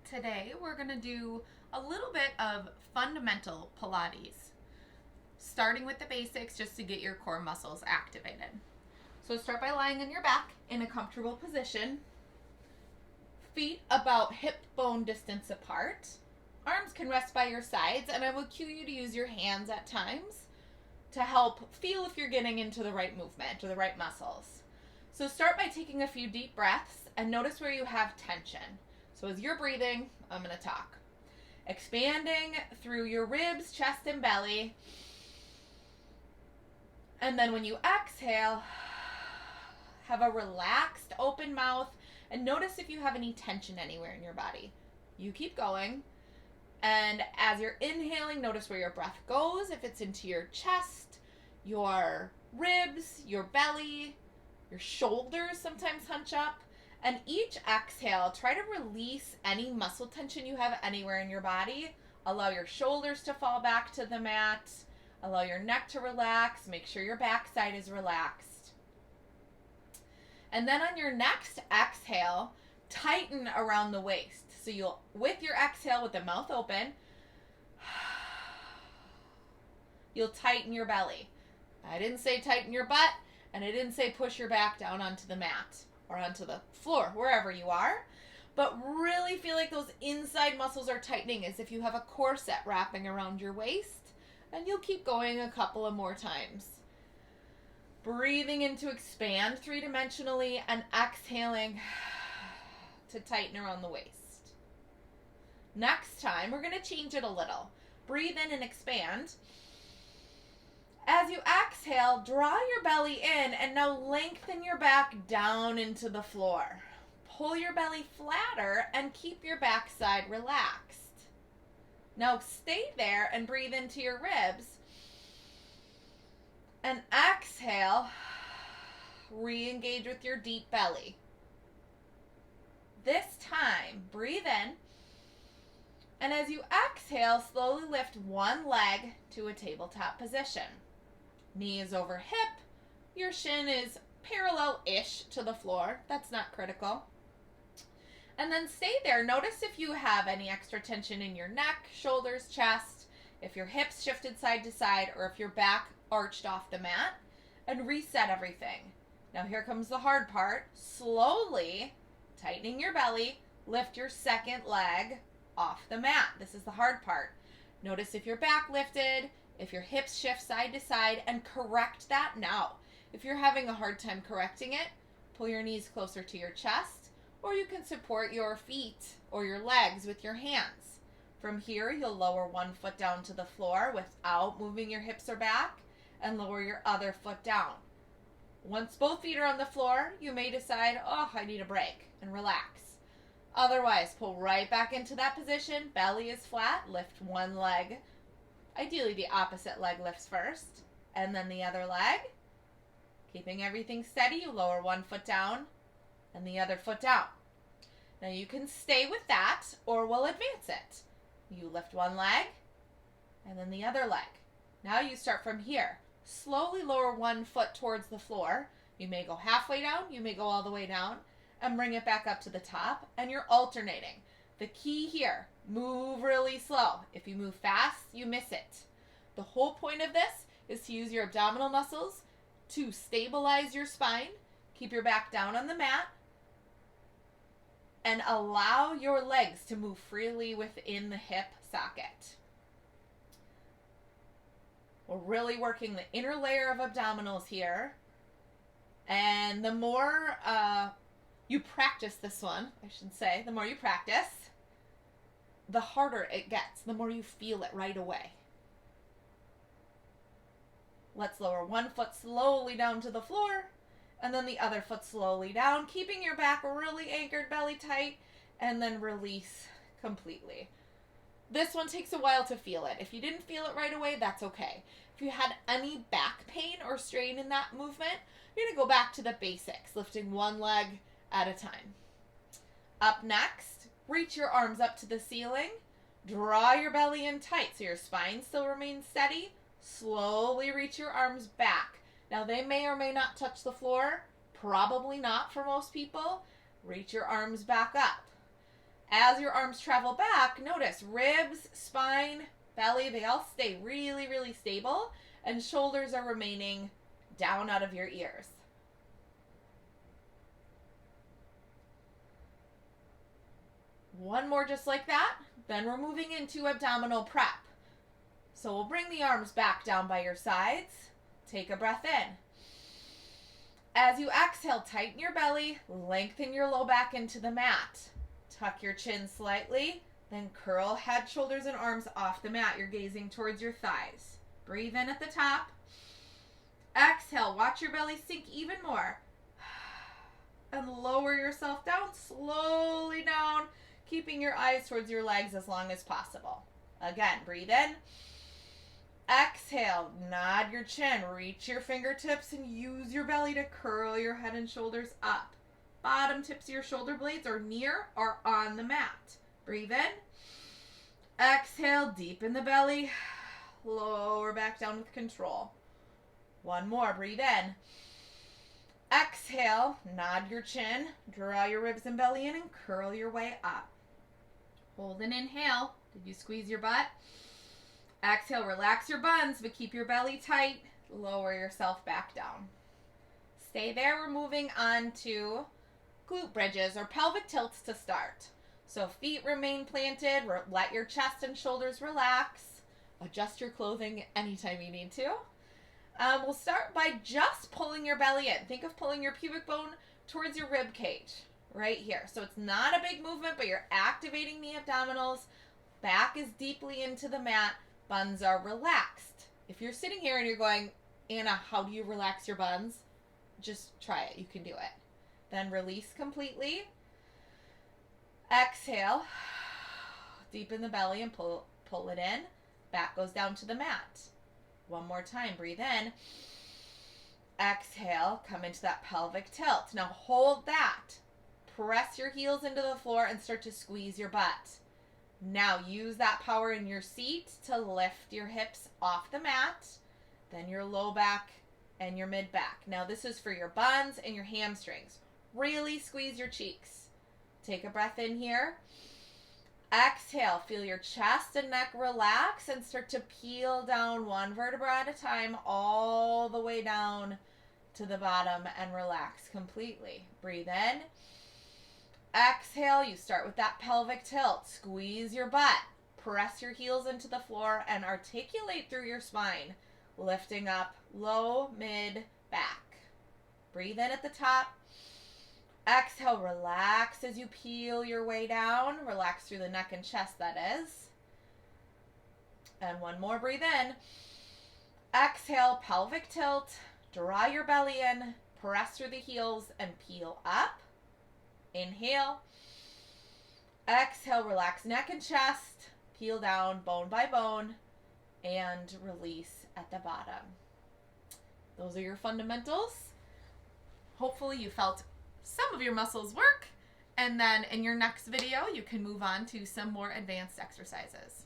Today we're going to do a little bit of fundamental Pilates, starting with the basics just to get your core muscles activated. So start by lying on your back in a comfortable position, feet about hip bone distance apart. Arms can rest by your sides, and I will cue you to use your hands at times to help feel if you're getting into the right movement or the right muscles. So start by taking a few deep breaths and notice where you have tension. So as you're breathing, I'm going to talk. Expanding through your ribs, chest, and belly. And then when you exhale, have a relaxed, open mouth, and notice if you have any tension anywhere in your body. You keep going. And as you're inhaling, notice where your breath goes, if it's into your chest, your ribs, your belly, your shoulders sometimes hunch up. And each exhale, try to release any muscle tension you have anywhere in your body. Allow your shoulders to fall back to the mat. Allow your neck to relax. Make sure your backside is relaxed. And then on your next exhale, tighten around the waist. So you'll, with your exhale with the mouth open, you'll tighten your belly. I didn't say tighten your butt, and I didn't say push your back down onto the mat or onto the floor, wherever you are. But really feel like those inside muscles are tightening as if you have a corset wrapping around your waist. And you'll keep going a couple of more times. Breathing in to expand three-dimensionally and exhaling to tighten around the waist. Next time, we're going to change it a little. Breathe in and expand. As you exhale, draw your belly in and now lengthen your back down into the floor. Pull your belly flatter and keep your backside relaxed. Now stay there and breathe into your ribs. And exhale, re-engage with your deep belly. This time, breathe in. And as you exhale, slowly lift one leg to a tabletop position. Knee is over hip. Your shin is parallel-ish to the floor. That's not critical. And then stay there. Notice if you have any extra tension in your neck, shoulders, chest, if your hips shifted side to side, or if your back arched off the mat, and reset everything. Now here comes the hard part. Slowly tightening your belly, lift your second leg off the mat. This is the hard part. Notice if your back lifted, if your hips shift side to side, and correct that now. If you're having a hard time correcting it, pull your knees closer to your chest, or you can support your feet or your legs with your hands. From here, you'll lower one foot down to the floor without moving your hips or back, and lower your other foot down. Once both feet are on the floor, you may decide, oh, I need a break, and relax. Otherwise, pull right back into that position. Belly is flat. Lift one leg. Ideally, the opposite leg lifts first, and then the other leg. Keeping everything steady, you lower one foot down and the other foot down. Now you can stay with that, or we'll advance it. You lift one leg and then the other leg. Now you start from here. Slowly lower one foot towards the floor. You may go halfway down, you may go all the way down, and bring it back up to the top, and you're alternating. The key here, move really slow. If you move fast, you miss it. The whole point of this is to use your abdominal muscles to stabilize your spine, keep your back down on the mat, and allow your legs to move freely within the hip socket. We're really working the inner layer of abdominals here. And the more you practice this one, I should say, the more you practice, the harder it gets, the more you feel it right away. Let's lower one foot slowly down to the floor, and then the other foot slowly down, keeping your back really anchored, belly tight, and then release completely. This one takes a while to feel it. If you didn't feel it right away, that's okay. If you had any back pain or strain in that movement, you're going to go back to the basics, lifting one leg at a time. Up next, reach your arms up to the ceiling. Draw your belly in tight so your spine still remains steady. Slowly reach your arms back. Now they may or may not touch the floor. Probably not for most people. Reach your arms back up. As your arms travel back, notice ribs, spine, belly, they all stay really, really stable, and shoulders are remaining down out of your ears. One more just like that. Then we're moving into abdominal prep. So we'll bring the arms back down by your sides. Take a breath in. As you exhale, tighten your belly, lengthen your low back into the mat. Tuck your chin slightly, then curl head, shoulders, and arms off the mat. You're gazing towards your thighs. Breathe in at the top. Exhale, watch your belly sink even more. And lower yourself down, slowly down, keeping your eyes towards your legs as long as possible. Again, breathe in. Exhale, nod your chin, reach your fingertips, and use your belly to curl your head and shoulders up. Bottom tips of your shoulder blades are near or on the mat. Breathe in. Exhale, deepen the belly. Lower back down with control. One more, breathe in. Exhale, nod your chin, draw your ribs and belly in, and curl your way up. Hold an inhale. Did you squeeze your butt? Exhale, relax your buns, but keep your belly tight. Lower yourself back down. Stay there. We're moving on to glute bridges or pelvic tilts to start. So feet remain planted. Let your chest and shoulders relax. Adjust your clothing anytime you need to. We'll start by just pulling your belly in. Think of pulling your pubic bone towards your rib cage right here. So it's not a big movement, but you're activating the abdominals. Back is deeply into the mat. Buns are relaxed. If you're sitting here and you're going, Anna, how do you relax your buns? Just try it. You can do it. Then release completely. Exhale. Deepen the belly and pull it in. Back goes down to the mat. One more time. Breathe in. Exhale. Come into that pelvic tilt. Now hold that. Press your heels into the floor and start to squeeze your butt. Now use that power in your seat to lift your hips off the mat, then your low back and your mid back. Now this is for your buns and your hamstrings. Really squeeze your cheeks. Take a breath in here. Exhale, feel your chest and neck relax and start to peel down one vertebra at a time all the way down to the bottom and relax completely. Breathe in. Exhale, you start with that pelvic tilt. Squeeze your butt. Press your heels into the floor and articulate through your spine, lifting up low, mid, back. Breathe in at the top. Exhale, relax as you peel your way down. Relax through the neck and chest, that is. And one more, breathe in. Exhale, pelvic tilt. Draw your belly in. Press through the heels and peel up. Inhale. Exhale, relax neck and chest. Peel down bone by bone. And release at the bottom. Those are your fundamentals. Hopefully you felt some of your muscles work. And then in your next video, you can move on to some more advanced exercises.